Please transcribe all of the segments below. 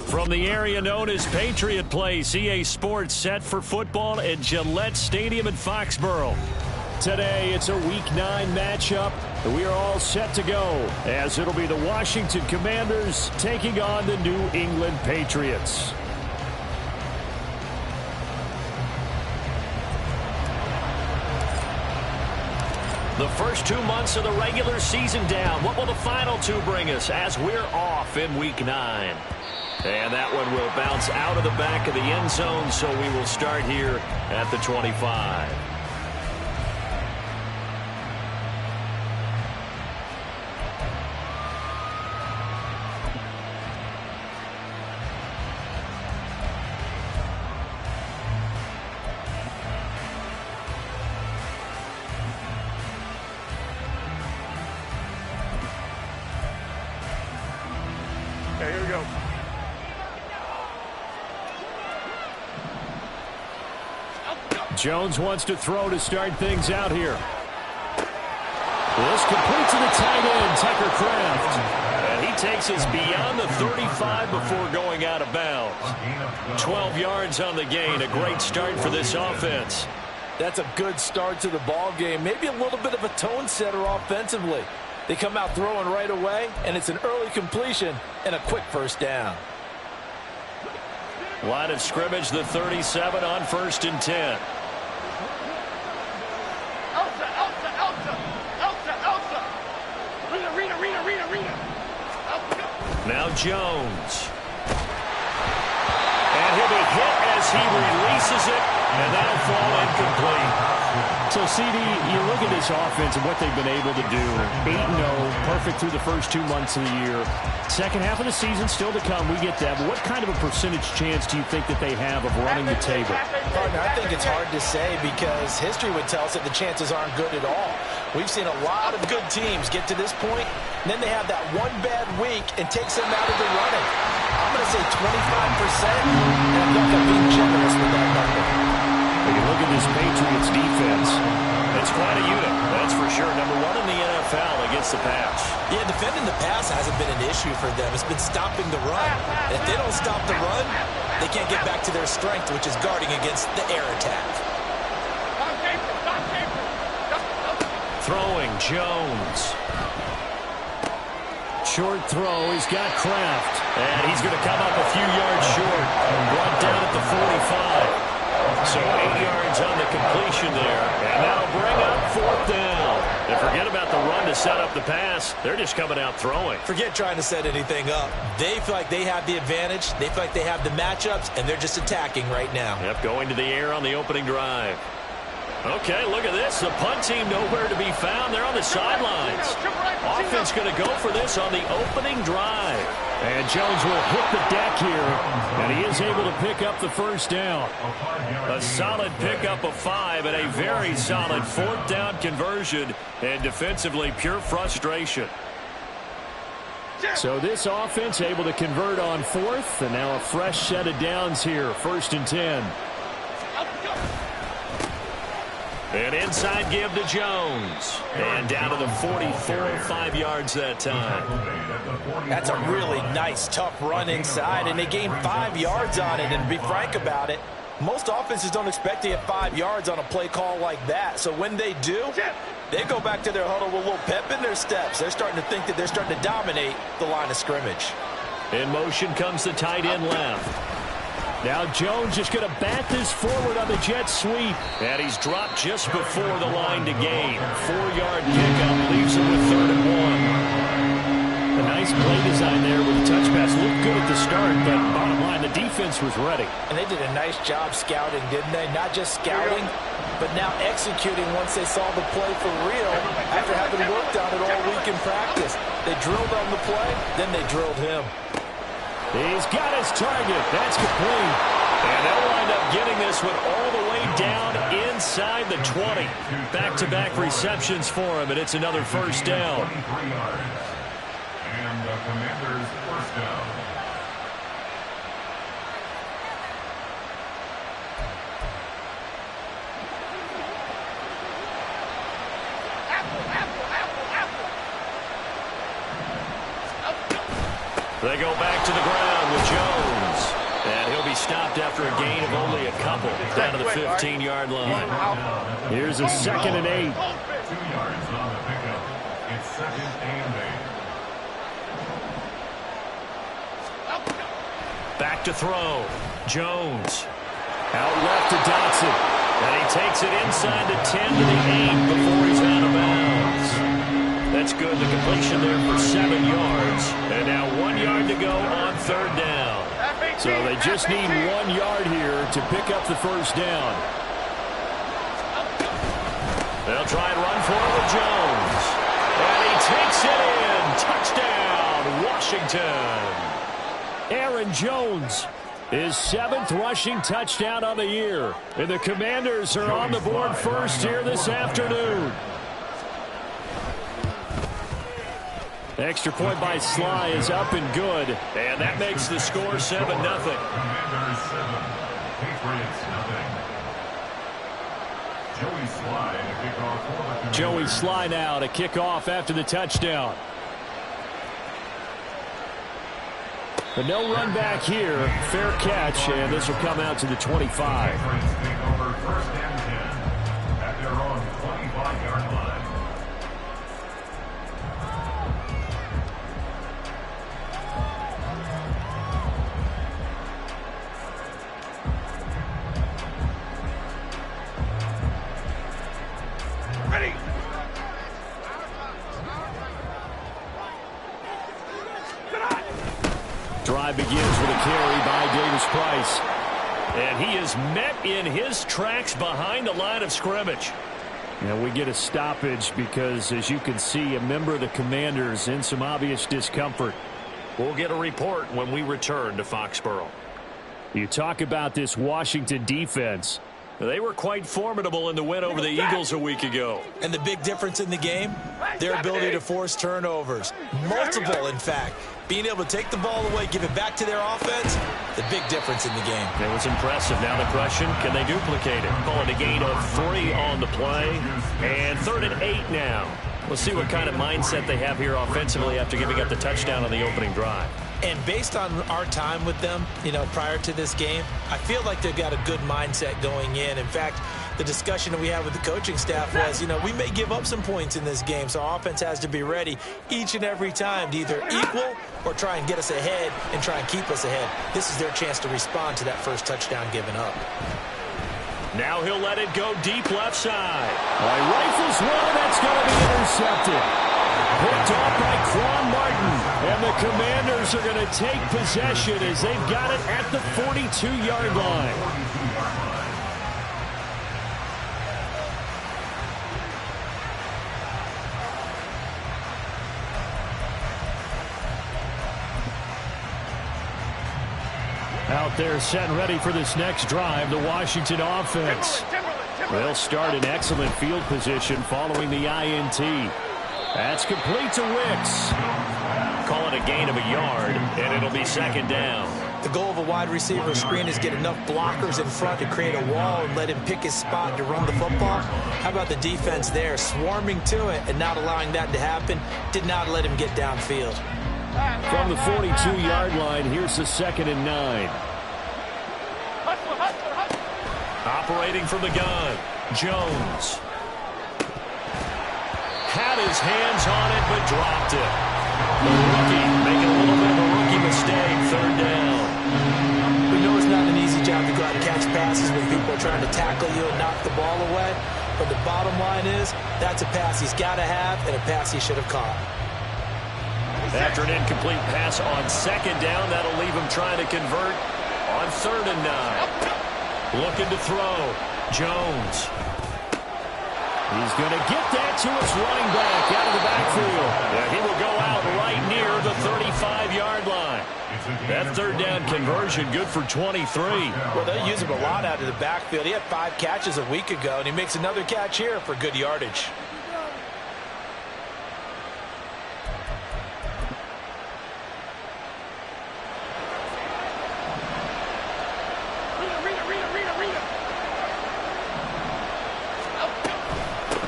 From the area known as Patriot Place, EA Sports set for football at Gillette Stadium in Foxborough. Today, it's a Week 9 matchup, and we are all set to go, as it'll be the Washington Commanders taking on the New England Patriots. The first 2 months of the regular season down. What will the final 2 bring us as we're off in Week 9? And that one will bounce out of the back of the end zone, so we will start here at the 25. Okay, here we go. Jones wants to throw to start things out here. This complete to the tight end, Tucker Kraft. And he takes us beyond the 35 before going out of bounds. 12 yards on the gain. A great start for this offense. That's a good start to the ball game. Maybe a little bit of a tone setter offensively. They come out throwing right away, and it's an early completion and a quick first down. Line of scrimmage, the 37 on 1st and 10. Now Jones. And he'll be hit as he releases it, and that'll fall incomplete. So, CD, you look at this offense and what they've been able to do. 8-0, perfect through the first 2 months of the year. Second half of the season still to come. We get that. But what kind of a percentage chance do you think that they have of running the table? Partner, I think it's hard to say because history would tell us that the chances aren't good at all. We've seen a lot of good teams get to this point, and then they have that one bad week and takes them out of the running. I'm going to say 25%, and I think I'm being generous with that number. When you look at this Patriots defense, it's quite a unit, that's for sure. Number 1 in the NFL against the pass. Yeah, defending the pass hasn't been an issue for them. It's been stopping the run. And if they don't stop the run, they can't get back to their strength, which is guarding against the air attack. Throwing, Jones. Short throw, he's got Kraft. And he's going to come up a few yards short. Brought down at the 45. So 8 yards on the completion there. And that'll bring up 4th down. And forget about the run to set up the pass. They're just coming out throwing. Forget trying to set anything up. They feel like they have the advantage. They feel like they have the matchups, and they're just attacking right now. Yep, going to the air on the opening drive. Okay, look at this. The punt team nowhere to be found. They're on the sidelines. Offense going to go for this on the opening drive. And Jones will hit the deck here, and he is able to pick up the first down. A solid pickup of 5 and a very solid 4th down conversion, and defensively pure frustration. So this offense able to convert on 4th, and now a fresh set of downs here, 1st and 10. An inside give to Jones. And down to the 44, 5 yards that time. That's a really nice, tough run inside, and they gained 5 yards on it. And to be frank about it, most offenses don't expect to get 5 yards on a play call like that. So when they do, they go back to their huddle with a little pep in their steps. They're starting to think that they're starting to dominate the line of scrimmage. In motion comes the tight end left. Now Jones just going to bat this forward on the jet sweep. And he's dropped just before the line to gain. 4-yard pickup leaves him with 3rd and 1. A nice play design there with the touch pass. Looked good at the start, but bottom line, the defense was ready. And they did a nice job scouting, didn't they? Not just scouting, but now executing once they saw the play for real after having worked on it all week in practice. They drilled on the play, then they drilled him. He's got his target. That's complete. And they'll wind up getting this one all the way down inside the 20. Back-to-back receptions for him, and it's another first down. And the Commanders' first down. They go back to the ground with Jones. stopped after a gain of only a couple down to the 15-yard line. Here's a 2nd and 8. 2 yards on the pickup. It's 2nd and 8. Back to throw. Jones. Out left to Dotson. And he takes it inside the 10 to the 8 before he's out of bounds. That's good. The completion there for 7 yards. And now 1 yard to go on 3rd down. So they just need 1 yard here to pick up the first down. They'll try and run for it with Jones. And he takes it in. Touchdown, Washington. Aaron Jones, his 7th rushing touchdown on the year. And the Commanders are on the board first here this afternoon. Extra point by Sly is up and good. And that makes the score 7-0. Commanders 7, Patriots nothing. Joey Sly now to kick off after the touchdown. But no run back here. Fair catch, and this will come out to the 25. Patriots take over 1st and 10 at their own 25-yard line. Drive begins with a carry by Davis Price. And he is met in his tracks behind the line of scrimmage. Now we get a stoppage because, as you can see, a member of the Commanders in some obvious discomfort. We'll get a report when we return to Foxborough. You talk about this Washington defense. They were quite formidable in the win over the Eagles a week ago. And the big difference in the game, their ability to force turnovers. Multiple, in fact. Being able to take the ball away, give it back to their offense, the big difference in the game. It was impressive. Now the question, can they duplicate it? Calling a gain of 3 on the play. And 3rd and 8 now. We'll see what kind of mindset they have here offensively after giving up the touchdown on the opening drive. And based on our time with them, prior to this game, I feel like they've got a good mindset going in. In fact, the discussion that we had with the coaching staff was, we may give up some points in this game, so our offense has to be ready each and every time to either equal or try and get us ahead and try and keep us ahead. This is their chance to respond to that first touchdown given up. Now he'll let it go deep left side. Rifles one, that's going to be intercepted. Picked off by Quan Martin. And the Commanders are going to take possession as they've got it at the 42-yard line. Out there set and ready for this next drive, the Washington offense. They'll start in excellent field position following the INT. That's complete to Wicks. Call it a gain of a yard, and it'll be 2nd down. The goal of a wide receiver screen is get enough blockers in front to create a wall and let him pick his spot to run the football. How about the defense there, swarming to it and not allowing that to happen? Did not let him get downfield. From the 42-yard line, here's the 2nd and 9. Operating from the gun, Jones. Had his hands on it, but dropped it. The rookie making a little bit of a rookie mistake, 3rd down. We know it's not an easy job to go out and catch passes when people are trying to tackle you and knock the ball away. But the bottom line is, that's a pass he's got to have and a pass he should have caught. After an incomplete pass on 2nd down, that'll leave him trying to convert on 3rd and 9. Looking to throw, Jones. He's going to get that to his running back out of the backfield. Yeah, he will go out right near the 35-yard line. That 3rd down conversion good for 23. Well, they use him a lot out of the backfield. He had 5 catches a week ago, and he makes another catch here for good yardage.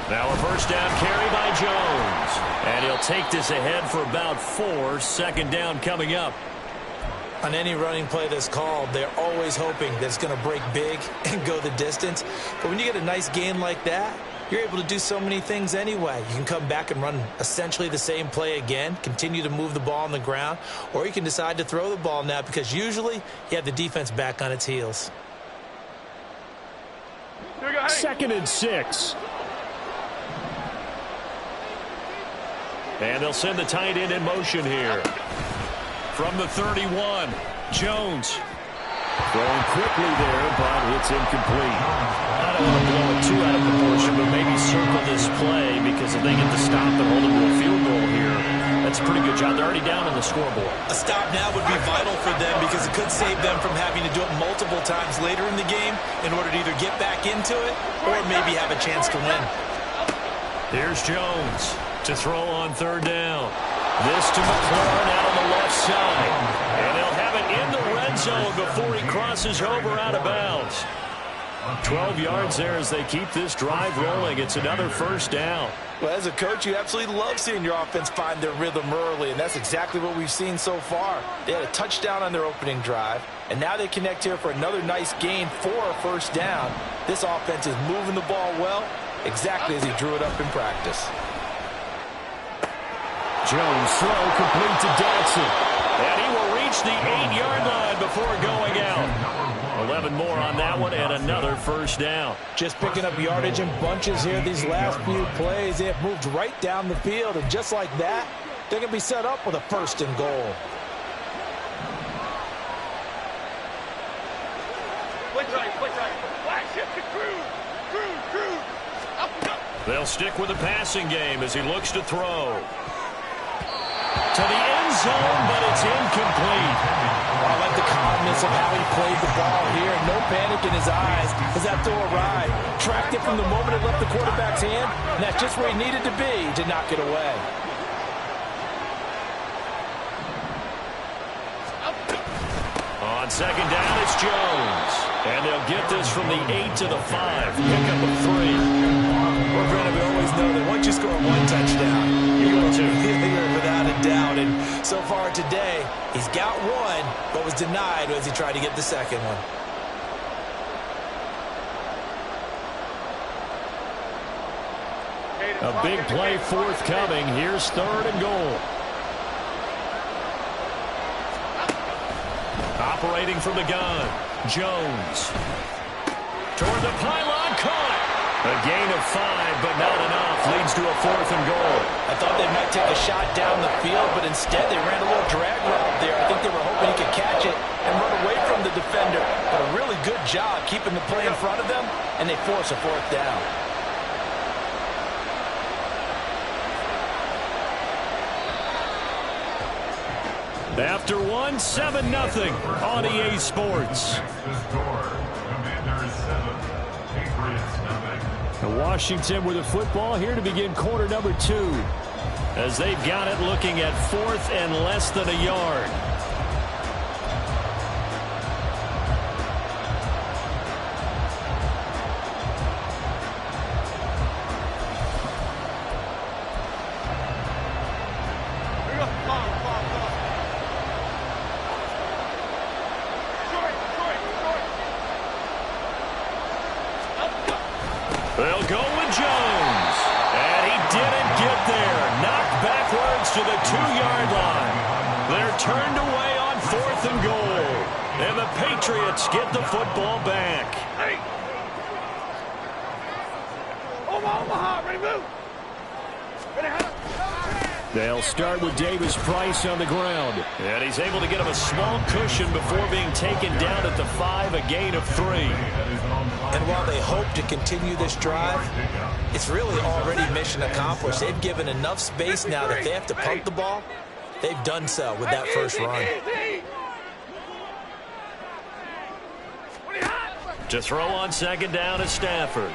Now a first down carry by Jones. And he'll take this ahead for about 4. 2nd down coming up. On any running play that's called, they're always hoping that it's going to break big and go the distance. But when you get a nice gain like that, you're able to do so many things anyway. You can come back and run essentially the same play again, continue to move the ball on the ground, or you can decide to throw the ball now because usually you have the defense back on its heels. 2nd and 6. And they'll send the tight end in motion here. From the 31, Jones. Throwing quickly there, but it's incomplete. I don't want to blow it too out of proportion, but maybe circle this play because if they get the stop and hold them to a field goal here, that's a pretty good job. They're already down on the scoreboard. A stop now would be vital for them because it could save them from having to do it multiple times later in the game in order to either get back into it or maybe have a chance to win. Here's Jones to throw on 3rd down. This to McLaurin out on the left side. And they'll have it in the red zone before he crosses over out of bounds. 12 yards there as they keep this drive rolling. It's another 1st down. Well, as a coach, you absolutely love seeing your offense find their rhythm early, and that's exactly what we've seen so far. They had a touchdown on their opening drive, and now they connect here for another nice gain for a 1st down. This offense is moving the ball well, exactly as he drew it up in practice. Jones throw complete to Dodson. And he will reach the 8-yard line before going out. 11 more on that one and another 1st down. Just picking up yardage in bunches here these last few plays. They have moved right down the field, and just like that, they're going to be set up with a 1st and goal. They'll stick with the passing game as he looks to throw. To the end zone, but it's incomplete. I like the calmness of how he played the ball here. No panic in his eyes as that throw arrived. Tracked it from the moment it left the quarterback's hand, and that's just where he needed to be to knock it away. On 2nd down, it's Jones. And they'll get this from the 8 to the 5. Pickup of 3. Well, Brandon, we always know that once you score 1 touchdown, you're going to feel without a doubt. And so far today, he's got 1, but was denied as he tried to get the 2nd one. A big play forthcoming. Here's 3rd and goal. Operating from the gun, Jones. Toward the pylon, caught. A gain of 5, but not enough. Leads to a 4th and goal. I thought they might take a shot down the field, but instead they ran a little drag route there. I think they were hoping he could catch it and run away from the defender. But a really good job keeping the play in front of them, and they force a 4th down. After 1, 7-0 on EA Sports. Washington with the football here to begin quarter number 2. As they've got it looking at 4th and less than a yard. They'll go with Jones. And he didn't get there. Knocked backwards to the 2-yard line. They're turned away on 4th and goal. And the Patriots get the football back. Hey. Omaha, ready to move. They'll start with Davis Price on the ground. And he's able to get him a small cushion before being taken down at the 5, a gain of 3. And while they hope to continue this drive, it's really already mission accomplished. They've given enough space now that they have to punt the ball. They've done so with that first run. To throw on 2nd down is Stafford.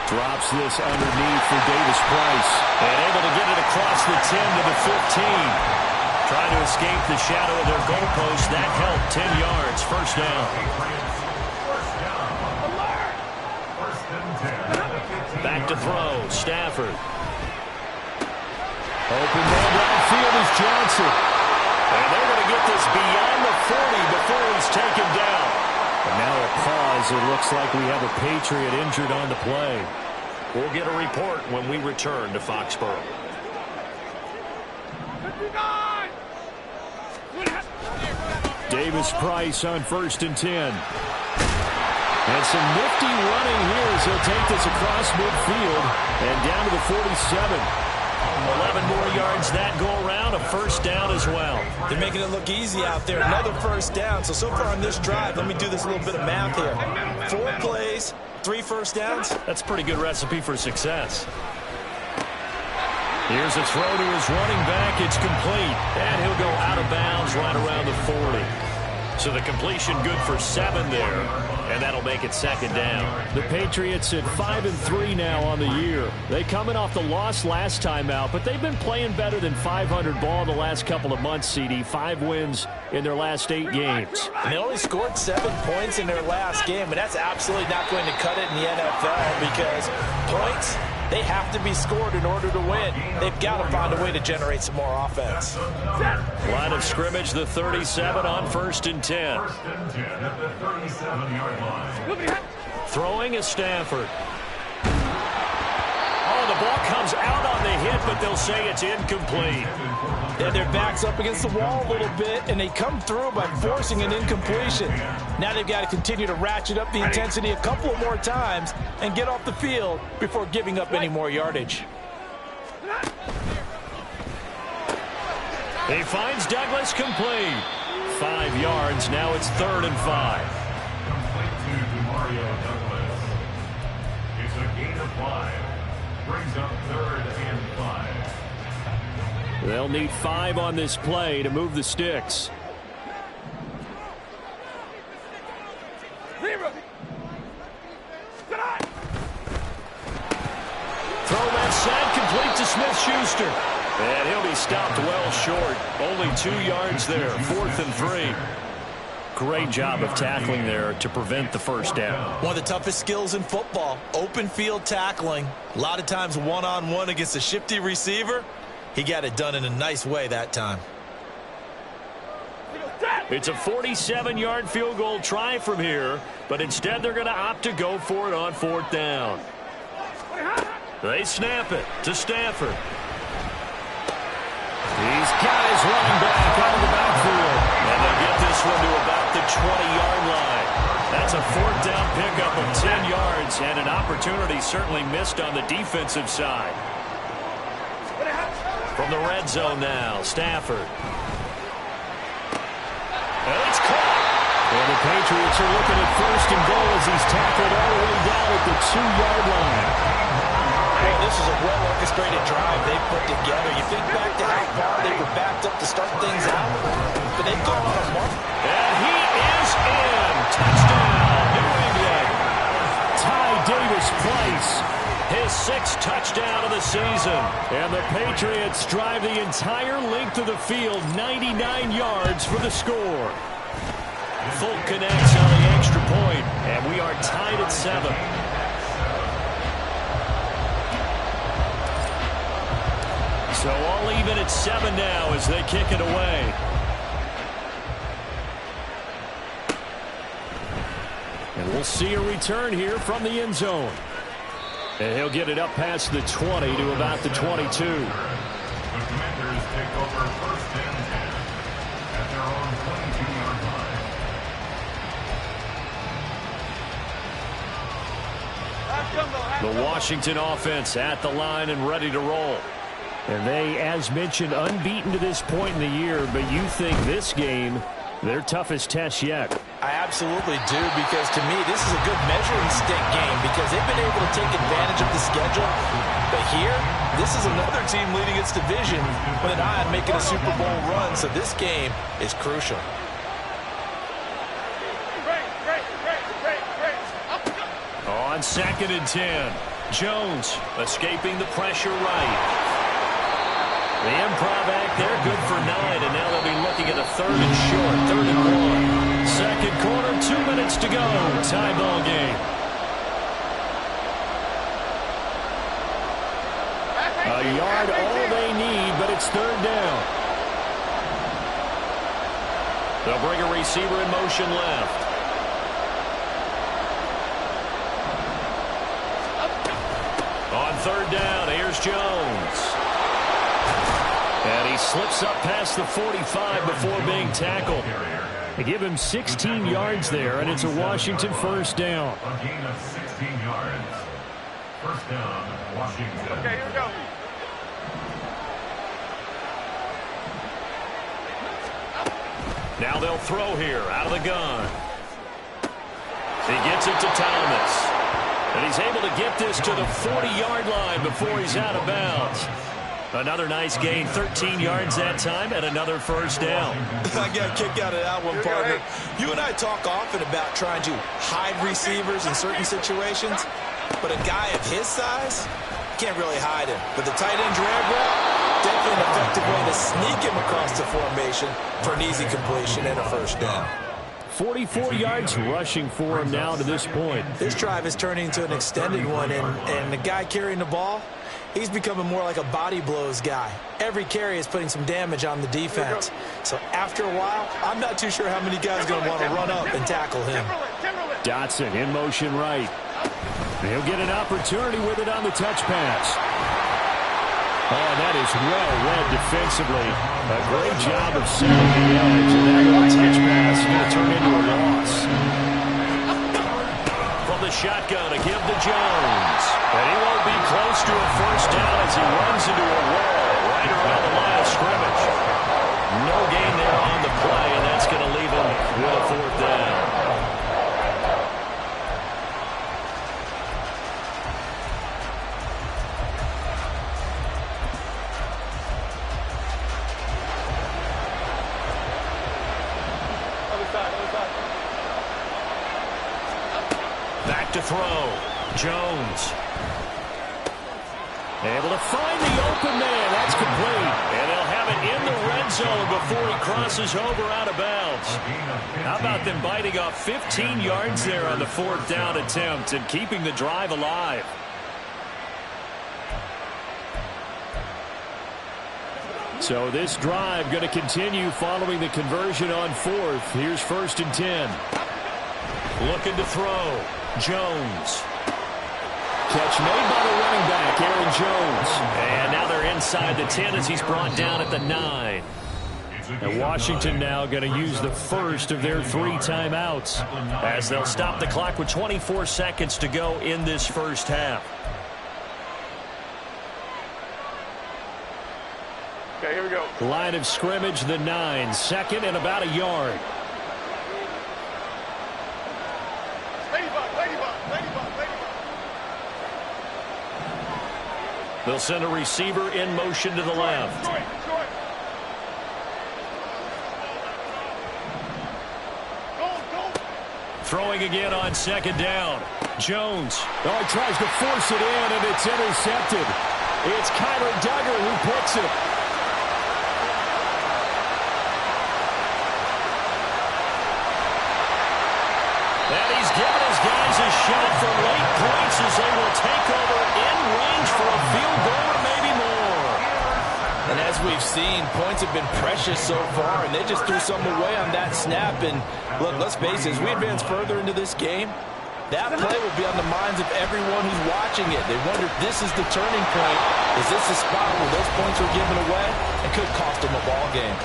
Drops this underneath for Davis Price. And able to get it across the 10 to the 15. Trying to escape the shadow of their goalpost. That helped. 10 yards. 1st down. Back to throw. Stafford. Open man downfield is Johnson. And they're going to get this beyond the 40 before he's taken down. And now a pause. It looks like we have a Patriot injured on the play. We'll get a report when we return to Foxborough. Davis Price on 1st and 10. And some nifty running here as he'll take this across midfield and down to the 47. 11 more yards that go around, a first down as well. They're making it look easy out there. Another first down. So far on this drive, let me do this little bit of math here. 4 plays, 3 first downs. That's a pretty good recipe for success. Here's a throw to his running back. It's complete. And he'll go out of bounds right around the 40. So the completion good for 7 there. And that'll make it 2nd down. The Patriots at 5-3 now on the year. They coming off the loss last time out, but they've been playing better than 500 ball the last couple of months, CD. 5 wins in their last 8 games. And they only scored 7 points in their last game, and that's absolutely not going to cut it in the NFL because points, they have to be scored in order to win. They've got to find a way to generate some more offense. Line of scrimmage, the 37 on 1st and 10. 1st and 10 at the 37-yard line. Throwing is Stafford. Oh, the ball comes out on the hit, but they'll say it's incomplete. And their back's up against the wall a little bit, and they come through by forcing an incompletion. Now they've got to continue to ratchet up the intensity a couple of more times and get off the field before giving up any more yardage. He finds Douglas complete. 5 yards. Now it's 3rd and 5. Complete to Mario Douglas. It's a gain of 5. Brings up 3rd and 5. They'll need 5 on this play to move the sticks. Throw left side, complete to Smith-Schuster. And he'll be stopped well short. Only 2 yards there, 4th and 3. Great job of tackling there to prevent the first down. One of the toughest skills in football, open field tackling. A lot of times one-on-one against a shifty receiver. He got it done in a nice way that time. It's a 47-yard field goal try from here, but instead they're going to opt to go for it on 4th down. They snap it to Stafford. He's got his running back out of the backfield. And they'll get this one to about the 20-yard line. That's a 4th down pickup of 10 yards and an opportunity certainly missed on the defensive side. From the red zone now, Stafford. And it's caught. And the Patriots are looking at 1st and goal as he's tackled all the way down at the 2-yard line. Well, this is a well-orchestrated drive they've put together. You think back to how far they were backed up to start things out, but they've gone on a march. And he is in. Touchdown, New England. Ty Davis-Price. His 6th touchdown of the season. And the Patriots drive the entire length of the field, 99 yards for the score. Fulk connects on the extra point, and we are tied at 7. So all even at 7 now as they kick it away. And we'll see a return here from the end zone. And he'll get it up past the 20 to about the 22. The Commanders take over 1st and 10 at their own 22-yard line. The Washington offense at the line and ready to roll. And they, as mentioned, unbeaten to this point in the year, but you think this game, their toughest test yet. I absolutely do, because to me, this is a good measuring stick game because they've been able to take advantage of the schedule. But here, this is another team leading its division with an eye on making a Super Bowl run, so this game is crucial. On 2nd and 10, Jones escaping the pressure right. The improv act there, good for 9, and now they'll be looking at a 3rd and short, 3rd and 1. 2nd quarter, 2 minutes to go. Tie ball game. A yard all they need, but it's 3rd down. They'll bring a receiver in motion left. On third down, here's Jones. And he slips up past the 45 before being tackled. They give him 16 yards there, and it's a Washington first down. A gain of 16 yards. First down, Washington. Okay, here we go. Now they'll throw here out of the gun. He gets it to Thomas. And he's able to get this to the 40-yard line before he's out of bounds. Another nice gain, 13 yards that time, and another first down. I got a kick out of that one, partner. You and I talk often about trying to hide receivers in certain situations, but a guy of his size can't really hide him. But the tight end drag route, definitely an effective way to sneak him across the formation for an easy completion and a first down. 44 yards rushing for him now to this point. This drive is turning into an extended one, and the guy carrying the ball, he's becoming more like a body blows guy. Every carry is putting some damage on the defense. So after a while, I'm not too sure how many guys are going to want to run up and tackle him. Dotson in motion right. He'll get an opportunity with it on the touch pass. Oh, that is well read defensively. A great job of setting the edge, and that little touch pass is going to turn into a loss. From the shotgun, a give to Jones. And he won't be close to a first down as he runs into a wall right around the line of scrimmage. No gain there on the play, and that's going to leave him with a fourth down. Back to throw. Jones. Able to find the open man. That's complete. And they'll have it in the red zone before he crosses over out of bounds. How about them biting off 15 yards there on the fourth down attempt and keeping the drive alive? So this drive going to continue following the conversion on fourth. Here's 1st and 10. Looking to throw. Jones. Catch made by the running back, Aaron Jones. And now they're inside the 10 as he's brought down at the 9. And Washington now going to use the first of their 3 timeouts as they'll stop the clock with 24 seconds to go in this first half. Okay, here we go. Line of scrimmage, the 9. 2nd and about a yard. They'll send a receiver in motion to the left. Throwing again on 2nd down. Jones. Oh, he tries to force it in, and it's intercepted. It's Kyler Duggar who picks it. And he's given his guys a shot for late points as they will take over in range for a field goal or maybe more. And as we've seen, points have been precious so far, and they just threw some away on that snap. And look, let's face it, as we advance further into this game, that play will be on the minds of everyone who's watching it. They wonder if this is the turning point. Is this the spot where those points are given away? It could cost them a ball game.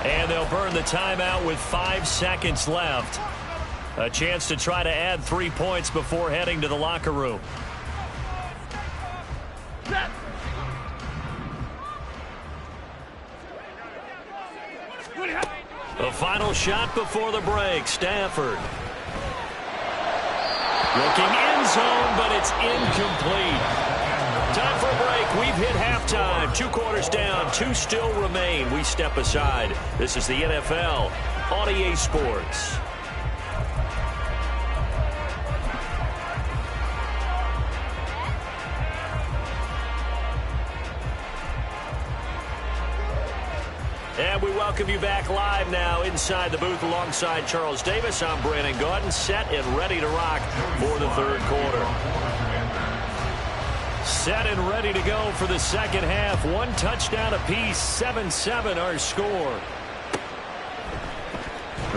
And they'll burn the timeout with 5 seconds left. A chance to try to add 3 points before heading to the locker room. The final shot before the break. Stafford. Looking end zone, but it's incomplete. Time for a break. We've hit halftime. 2 quarters down. 2 still remain. We step aside. This is the NFL on EA Sports. And we welcome you back live now inside the booth alongside Charles Davis. I'm Brandon Gaudin, set and ready to rock for the 3rd quarter. Set and ready to go for the 2nd half. 1 touchdown apiece, 7-7 our score.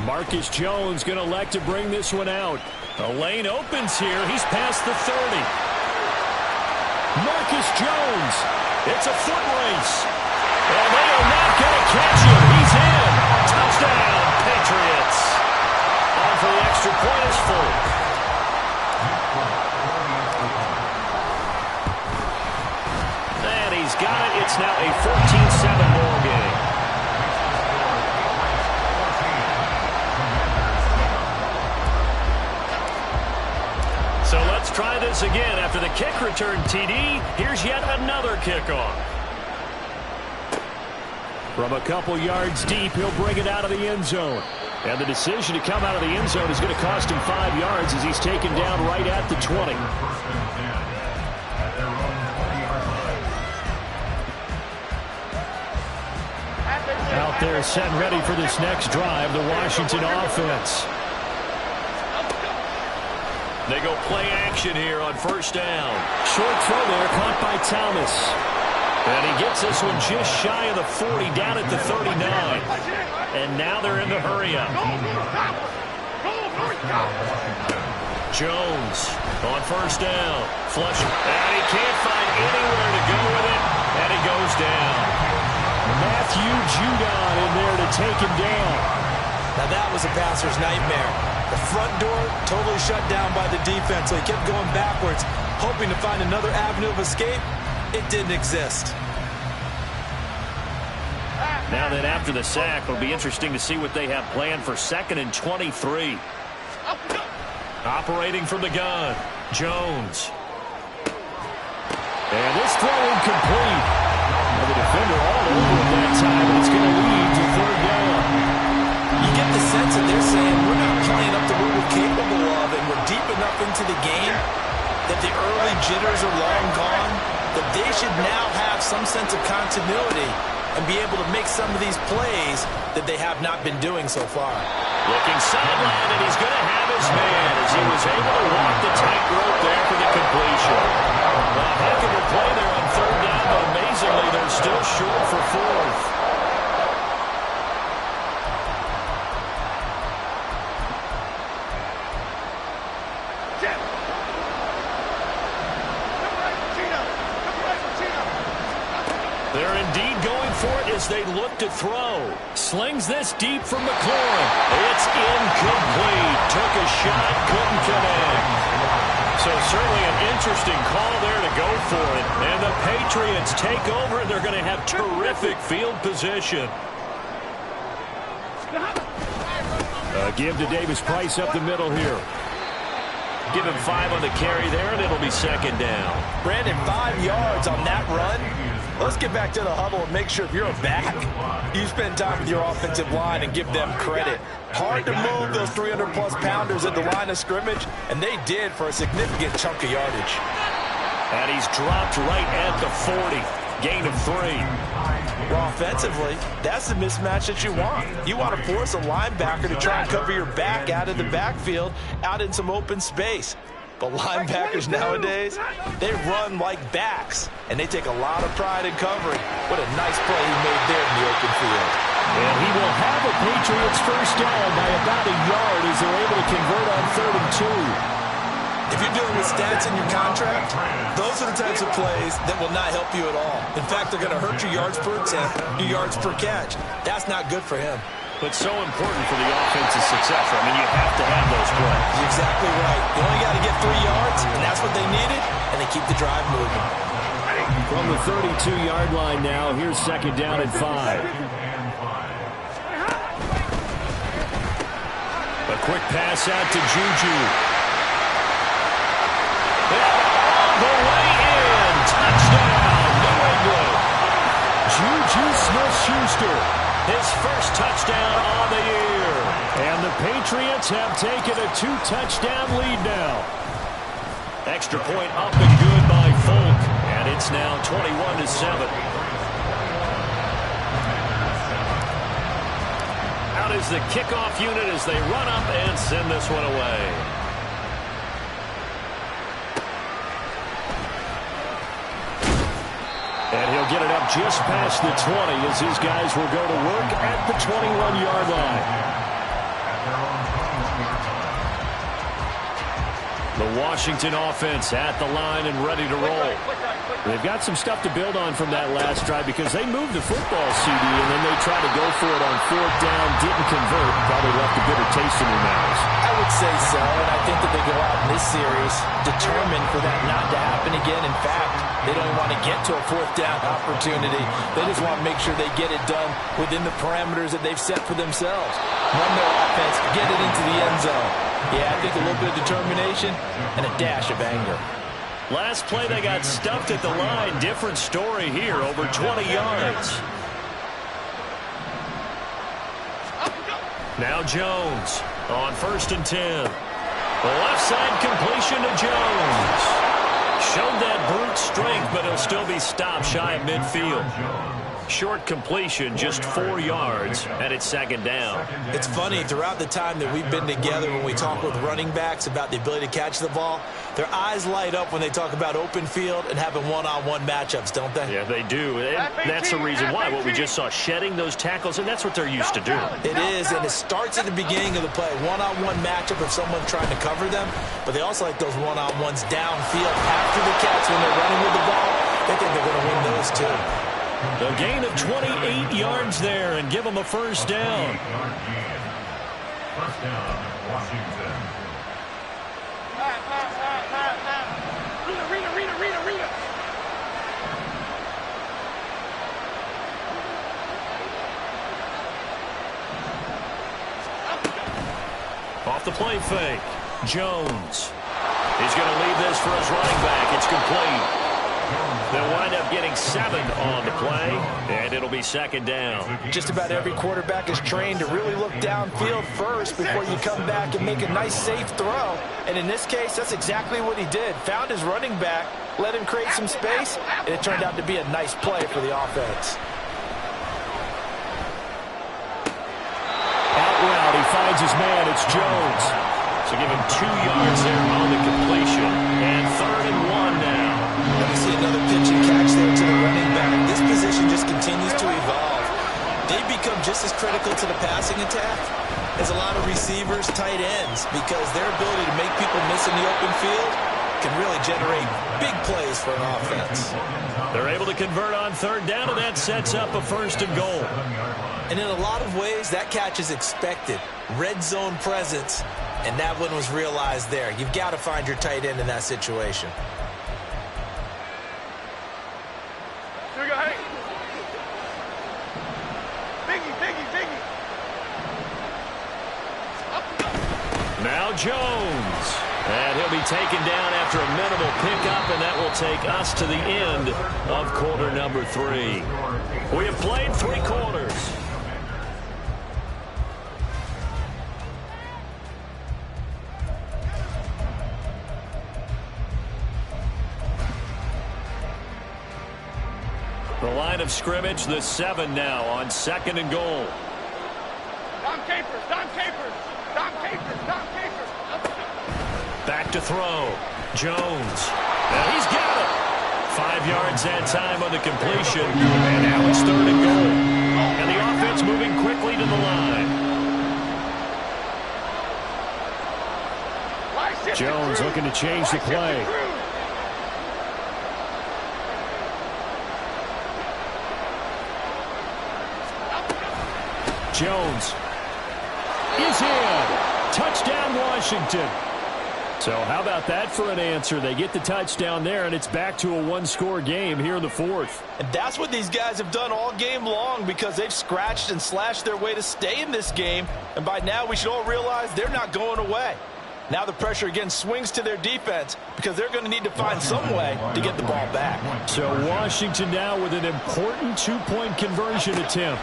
Marcus Jones going to elect to bring this one out. The lane opens here. He's past the 30. Marcus Jones. It's a foot race. And they are not going to catch him. He's in. Touchdown, Patriots. On for the extra point is full. And he's got it. It's now a 14-7 ball game. So let's try this again. After the kick return TD, here's yet another kickoff. From a couple yards deep, he'll bring it out of the end zone. And the decision to come out of the end zone is going to cost him 5 yards as he's taken down right at the 20. Out there set and ready for this next drive, the Washington offense. They go play action here on first down. Short throw there, caught by Thomas. And he gets this one just shy of the 40, down at the 39. And now they're in the hurry-up. Jones on first down. Flush. And he can't find anywhere to go with it. And he goes down. Matthew Judon in there to take him down. Now that was a passer's nightmare. The front door totally shut down by the defense, so he kept going backwards, hoping to find another avenue of escape. It didn't exist. Now that after the sack, it'll be interesting to see what they have planned for 2nd and 23. Operating from the gun, Jones. And this throw incomplete. Well, the defender all over at that time, and it's going to lead to 3rd down. You get the sense that they're saying we're not playing up to what we're capable of, and we're deep enough into the game that the early jitters are long gone, that they should now have some sense of continuity and be able to make some of these plays that they have not been doing so far. Looking sideline, and he's going to have his man as he was able to walk the tightrope there for the completion. A heck of a play there on 3rd down, but amazingly, they're still short for 4th. They're indeed going for it as they look to throw. Slings this deep from McLaurin. It's incomplete. Took a shot, couldn't connect. So certainly an interesting call there to go for it. And the Patriots take over, and they're going to have terrific field position. Give to Davis Price up the middle here. Give him 5 on the carry there, and it'll be 2nd down. Brandon, 5 yards on that run. Let's get back to the huddle and make sure if you're a back, you spend time with your offensive line and give them credit. Hard to move those 300-plus pounders at the line of scrimmage, and they did for a significant chunk of yardage. And he's dropped right at the 40. Gain of 3. Well, offensively, that's the mismatch that you want. You want to force a linebacker to try and cover your back out of the backfield, out in some open space. But linebackers nowadays, they run like backs, and they take a lot of pride in covering. What a nice play he made there in the open field. And he will have a Patriots first down by about a yard as they're able to convert on 3rd and 2. If you're dealing with stats in your contract, those are the types of plays that will not help you at all. In fact, they're going to hurt your yards per attempt, your yards per catch. That's not good for him. But so important for the offense's success. I mean, you have to have those plays. You're exactly right. You only got to get 3 yards, and that's what they needed, and they keep the drive moving. From the 32-yard line now, here's 2nd down and 5. A quick pass out to Juju. All the way in. Touchdown, New England. Juju Smith-Schuster, his first touchdown on the year. And the Patriots have taken a 2-touchdown lead now. Extra point up and good by Folk. And it's now 21-7. Out is the kickoff unit as they run up and send this one away. And he'll get it up just past the 20 as his guys will go to work at the 21-yard line. The Washington offense at the line and ready to roll. They've got some stuff to build on from that last drive because they moved the football, CD, and then they tried to go for it on fourth down, didn't convert, probably left a bitter taste in their mouths. I would say so, and I think that they go out in this series determined for that not to happen again. In fact, they don't even want to get to a fourth down opportunity. They just want to make sure they get it done within the parameters that they've set for themselves. Run their offense, get it into the end zone. Yeah, I think a little bit of determination and a dash of anger. Last play, they got stuffed at the line. Different story here, over 20 yards. Now Jones on 1st and 10. Left side completion to Jones. Showed that brute strength, but he'll still be stopped shy of midfield. Short completion, just 4 yards, and it's 2nd down. It's funny, throughout the time that we've been together, when we talk with running backs about the ability to catch the ball, their eyes light up when they talk about open field and having one-on-one matchups, don't they? Yeah, they do. And that's the reason why. What we just saw, shedding those tackles, and that's what they're used to doing. It is, and it starts at the beginning of the play. One-on-one matchup if someone's trying to cover them, but they also like those one-on-ones downfield after the catch when they're running with the ball. They think they're going to win those too. The gain of 28 yards there and give them a 1st down. First down, Washington. Rita. Off the play fake. Jones. He's going to leave this for his running back. It's complete. They'll wind up getting 7 on the play, and it'll be 2nd down. Just about every quarterback is trained to really look downfield first before you come back and make a nice, safe throw. And in this case, that's exactly what he did. Found his running back, let him create some space, and it turned out to be a nice play for the offense. Out route, he finds his man. It's Jones. So give him 2 yards there on the completion, and 3rd and 1 now. Let me see another pitch and catch there to the running back. This position just continues to evolve. They become just as critical to the passing attack as a lot of receivers, tight ends, because their ability to make people miss in the open field can really generate big plays for an offense. They're able to convert on 3rd down, and that sets up a 1st and goal. And in a lot of ways, that catch is expected. Red zone presence, and that one was realized there. You've got to find your tight end in that situation. Now Jones. And he'll be taken down after a minimal pickup, and that will take us to the end of quarter number 3. We have played 3 quarters. The line of scrimmage, the 7 now on 2nd and goal. Dom Capers. Back to throw. Jones. And he's got it. 5 yards that time on the completion. And now it's 3rd and goal. And the offense moving quickly to the line. Jones looking to change the play. Jones is in. Touchdown, Washington. So how about that for an answer? They get the touchdown there, and it's back to a 1-score game here in the 4th. And that's what these guys have done all game long, because they've scratched and slashed their way to stay in this game. And by now, we should all realize they're not going away. Now the pressure again swings to their defense, because they're going to need to find some way to get the ball back. So Washington now with an important 2-point conversion attempt.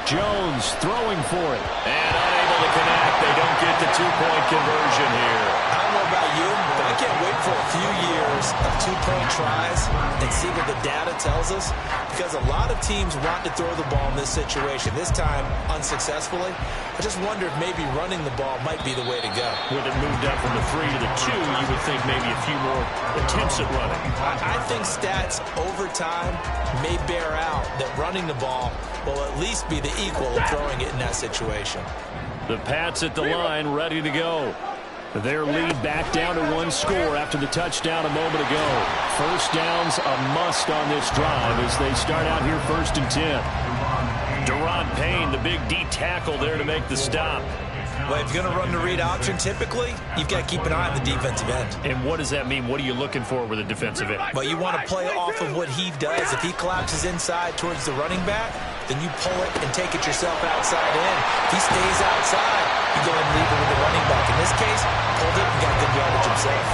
Jones throwing for it. And unable to connect. They don't get the 2-point conversion here. I don't know about you, but I can't wait for a few years of 2-point tries and see what the data tells us, because a lot of teams want to throw the ball in this situation, this time unsuccessfully. I just wonder if maybe running the ball might be the way to go. With it moved up from the 3 to the 2, you would think maybe a few more attempts at running. I think stats over time may bear out that running the ball will at least be the equal of throwing it in that situation. The Pats at the line, ready to go. Their lead back down to one score after the touchdown a moment ago. First down's a must on this drive as they start out here 1st and 10. Deron Payne, the big D tackle there to make the stop. Well, if you're going to run the read option, typically, you've got to keep an eye on the defensive end. And what does that mean? What are you looking for with a defensive end? Well, you want to play off of what he does. If he collapses inside towards the running back, then you pull it and take it yourself outside in. If he stays outside, you go and leave it with the running back. In this case, pulled it and got good yardage himself.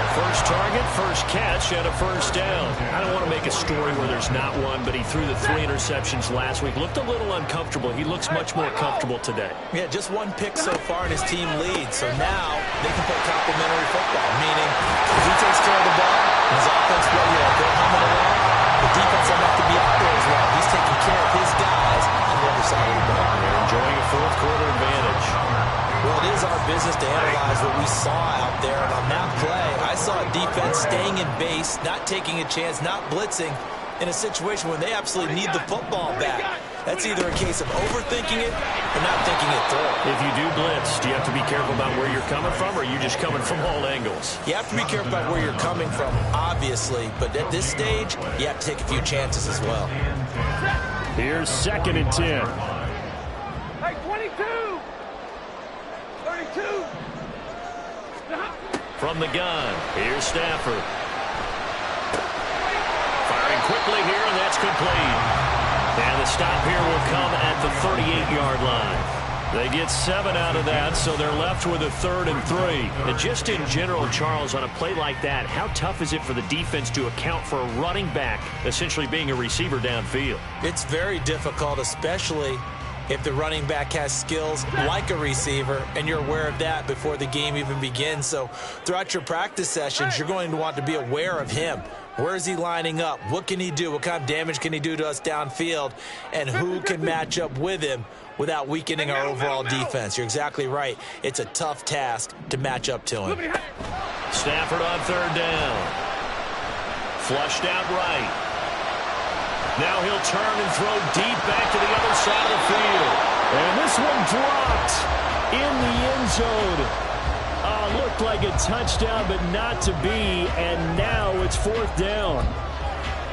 First target, first catch, and a first down. I don't want to make a story where there's not one, but he threw the 3 interceptions last week. Looked a little uncomfortable. He looks much more comfortable today. Yeah, just 1 pick so far and his team leads. So now they can play complementary football, meaning if he takes care of the ball, his offense, they're humming along. The defense doesn't have to be out there as well. He's taking care of his guys on the other side of the ball. They're enjoying a 4th quarter advantage. Well, it is our business to analyze what we saw out there. And on that play, I saw a defense staying in base, not taking a chance, not blitzing in a situation where they absolutely need the football back. That's either a case of overthinking it or not thinking it through. If you do blitz, do you have to be careful about where you're coming from, or are you just coming from all angles? You have to be careful about where you're coming from, obviously. But at this stage, you have to take a few chances as well. Here's 2nd and 10. Hey, 22! 32! From the gun, here's Stafford. Firing quickly here, and that's complete. And the stop here will come at the 38-yard line. They get 7 out of that, so they're left with a 3rd and 3. And just in general, Charles, on a play like that, how tough is it for the defense to account for a running back essentially being a receiver downfield? It's very difficult, especially if the running back has skills like a receiver, and you're aware of that before the game even begins. So throughout your practice sessions, you're going to want to be aware of him. Where is he lining up? What can he do? What kind of damage can he do to us downfield? And who can match up with him without weakening our overall defense? You're exactly right. It's a tough task to match up to him. Stafford on 3rd down. Flushed out right. Now he'll turn and throw deep back to the other side of the field. And this one dropped in the end zone. Looked like a touchdown, but not to be. And now it's 4th down.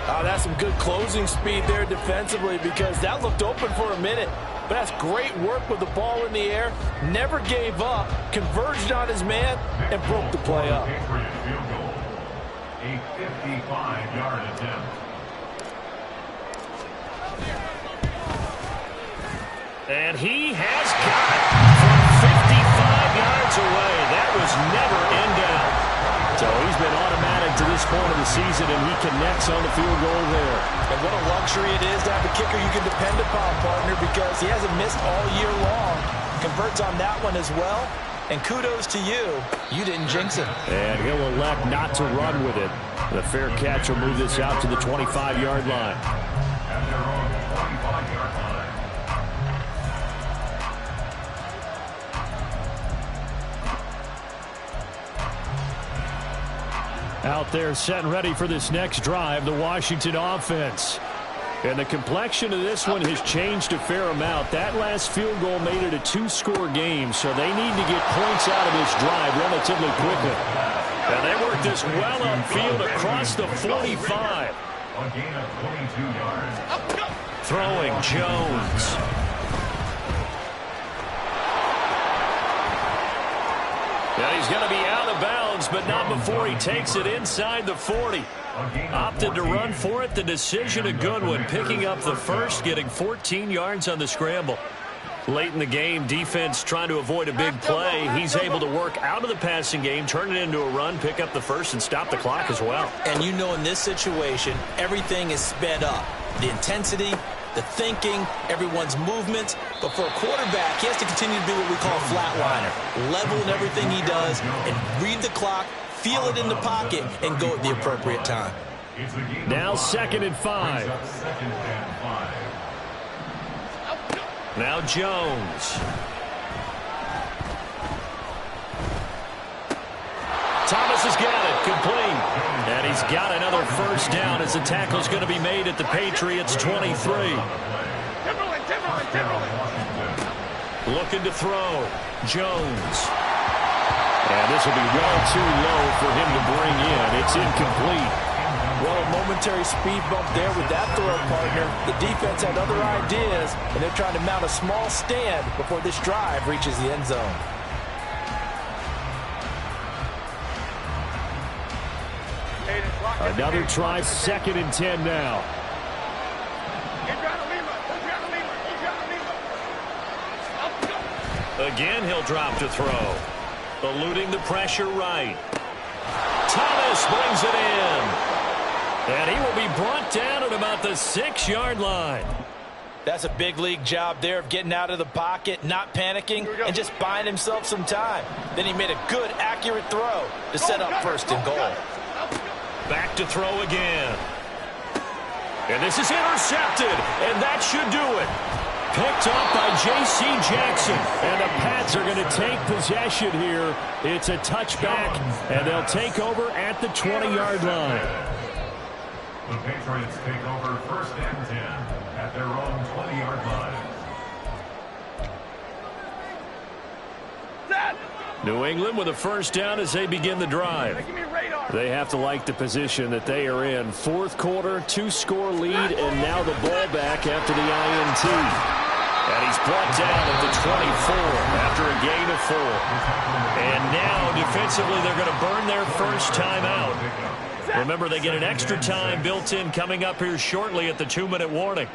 That's some good closing speed there defensively, because that looked open for a minute. But that's great work with the ball in the air. Never gave up, converged on his man, and broke the play up. A 55-yard attempt. And he has got it from 55 yards away. That was never in doubt. So he's been automatic to this point of the season, and he connects on the field goal there. And what a luxury it is to have a kicker you can depend upon, partner, because he hasn't missed all year long. Converts on that one as well. And kudos to you. You didn't jinx him. And he'll elect not to run with it. The fair catch will move this out to the 25-yard line. At their own 25-yard line. Out there set and ready for this next drive, the Washington offense. And the complexion of this one has changed a fair amount. That last field goal made it a 2-score game, so they need to get points out of this drive relatively quickly. And they work this well upfield across the 45. A gain of 22 yards. Throwing Jones. And he's going to be out of bounds, but not before he takes it inside the 40. Opted to run for it. The decision a good one. Picking up the first, getting 14 yards on the scramble. Late in the game, defense trying to avoid a big play. He's able to work out of the passing game, turn it into a run, pick up the first, and stop the clock as well. And you know in this situation, everything is sped up. The intensity, the thinking, everyone's movements. But for a quarterback, he has to continue to do what we call a flatliner. Level in everything he does and read the clock, feel it in the pocket, and go at the appropriate time. Now 2nd and 5. Now Jones. Thomas has got it, complete. And he's got another first down as the tackle's going to be made at the Patriots' 23. Looking to throw. Jones. And this will be well too low for him to bring in. It's incomplete. Well, a momentary speed bump there with that throw, partner. The defense had other ideas, and they're trying to mount a small stand before this drive reaches the end zone. Another try, 2nd and 10 now. Again, he'll drop to throw. Eluding the pressure right. Thomas brings it in. And he will be brought down at about the 6-yard line. That's a big league job there of getting out of the pocket, not panicking, and just buying himself some time. Then he made a good, accurate throw to set up 1st and goal. Back to throw again. And this is intercepted, and that should do it. Picked up by J.C. Jackson. And the Pats are going to take possession here. It's a touchback, and they'll take over at the 20-yard line. The Patriots take over 1st and 10 at their own 20-yard line. New England with a 1st down as they begin the drive. They have to like the position that they are in. 4th quarter, 2-score lead, and now the ball back after the INT. And he's brought down at the 24 after a gain of 4. And now, defensively, they're going to burn their first time out. Remember, they get an extra time built in coming up here shortly at the 2-minute warning.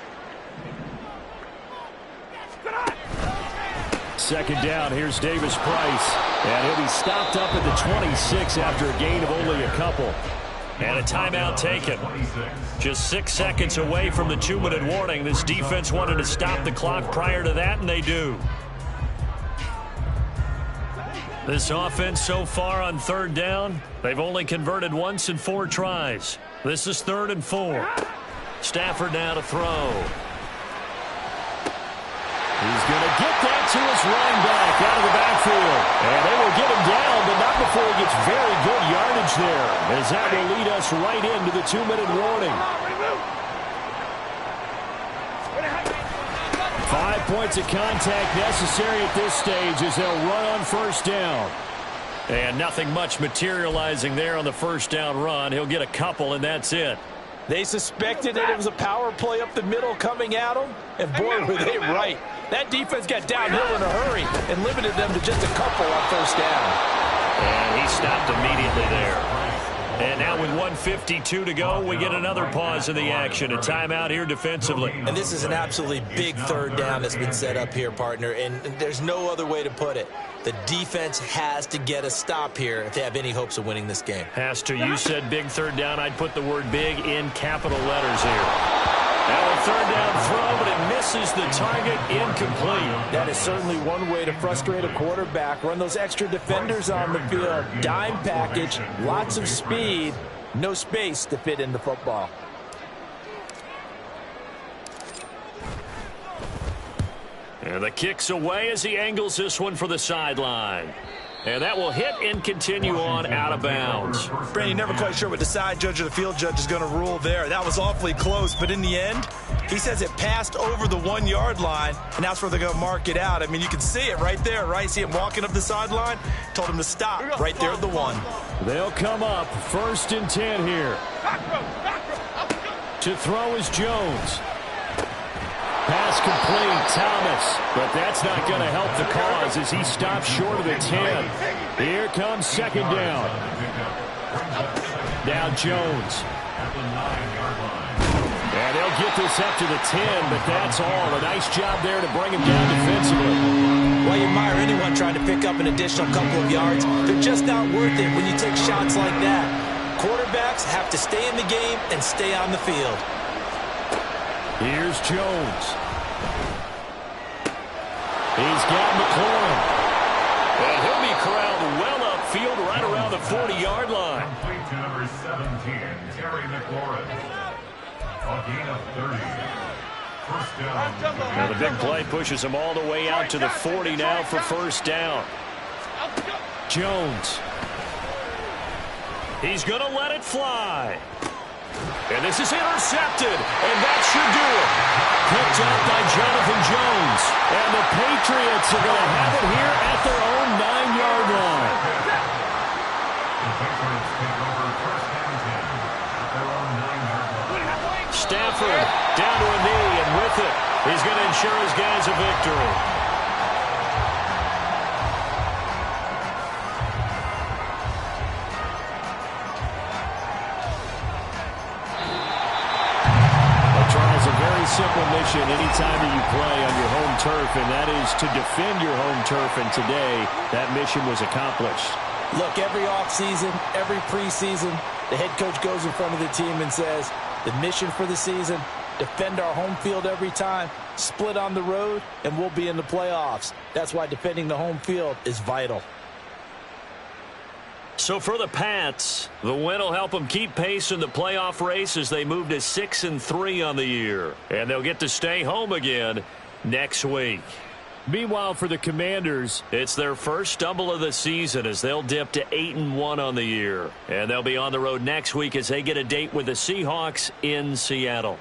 2nd down, here's Davis Price. And he'll be stopped up at the 26 after a gain of only a couple. And a timeout taken. Just 6 seconds away from the 2-minute warning. This defense wanted to stop the clock prior to that, and they do. This offense so far on 3rd down, they've only converted once in 4 tries. This is 3rd and 4. Stafford now to throw. He's going to get that to his running back out of the backfield. And they will get him down, but not before he gets very good yardage there, as that will lead us right into the 2-minute warning. 5 points of contact necessary at this stage as they'll run on 1st down. And nothing much materializing there on the 1st down run. He'll get a couple, and that's it. They suspected that it was a power play up the middle coming at them, and boy, were they right. That defense got downhill in a hurry and limited them to just a couple on 1st down. And he stopped immediately there. And now with 1:52 to go, we get another pause in the action. A timeout here defensively. And this is an absolutely big 3rd down that's been set up here, partner, and there's no other way to put it. The defense has to get a stop here if they have any hopes of winning this game. Has to. You said big 3rd down. I'd put the word big in capital letters here. Now a 3rd down throw, but it misses the target, incomplete. That is certainly one way to frustrate a quarterback. Run those extra defenders on the field. Dime package, lots of speed, no space to fit in the football. And the kick's away as he angles this one for the sideline. And that will hit and continue on out of bounds. Brandon, never quite sure what the side judge or the field judge is going to rule there. That was awfully close, but in the end, he says it passed over the 1-yard line, and that's where they're going to mark it out. I mean, you can see it right there, right? See him walking up the sideline? Told him to stop right there at the 1. They'll come up 1st and 10 here. To throw is Jones. Pass complete, Thomas. But that's not going to help the cause as he stops short of the 10. Here comes 2nd down. Now Jones. And they'll get this up to the 10, but that's all. A nice job there to bring him down defensively. Well, you admire anyone trying to pick up an additional couple of yards. They're just not worth it when you take shots like that. Quarterbacks have to stay in the game and stay on the field. Here's Jones. He's got McLaurin. And he'll be corralled well upfield right around the 40-yard line. Complete to number 17, Terry McLaurin. A gain of 30. 1st down. Now the big play pushes him all the way out to the 40 now for 1st down. Jones. He's going to let it fly. And this is intercepted, and that should do it. Picked up by Jonathan Jones. And the Patriots are going to have it here at their own 9-yard line. Patriots take over first and 10 at their own 9-yard line. Stafford down to a knee, and with it, he's going to ensure his guys a victory. Charles, a very simple mission anytime that you play on your home turf, and that is to defend your home turf, and today that mission was accomplished. Look, every offseason, every preseason, the head coach goes in front of the team and says, the mission for the season, defend our home field every time, split on the road, and we'll be in the playoffs. That's why defending the home field is vital. So for the Pats, the win will help them keep pace in the playoff race as they move to 6-3 on the year. And they'll get to stay home again next week. Meanwhile, for the Commanders, it's their first stumble of the season as they'll dip to 8-1 on the year. And they'll be on the road next week as they get a date with the Seahawks in Seattle.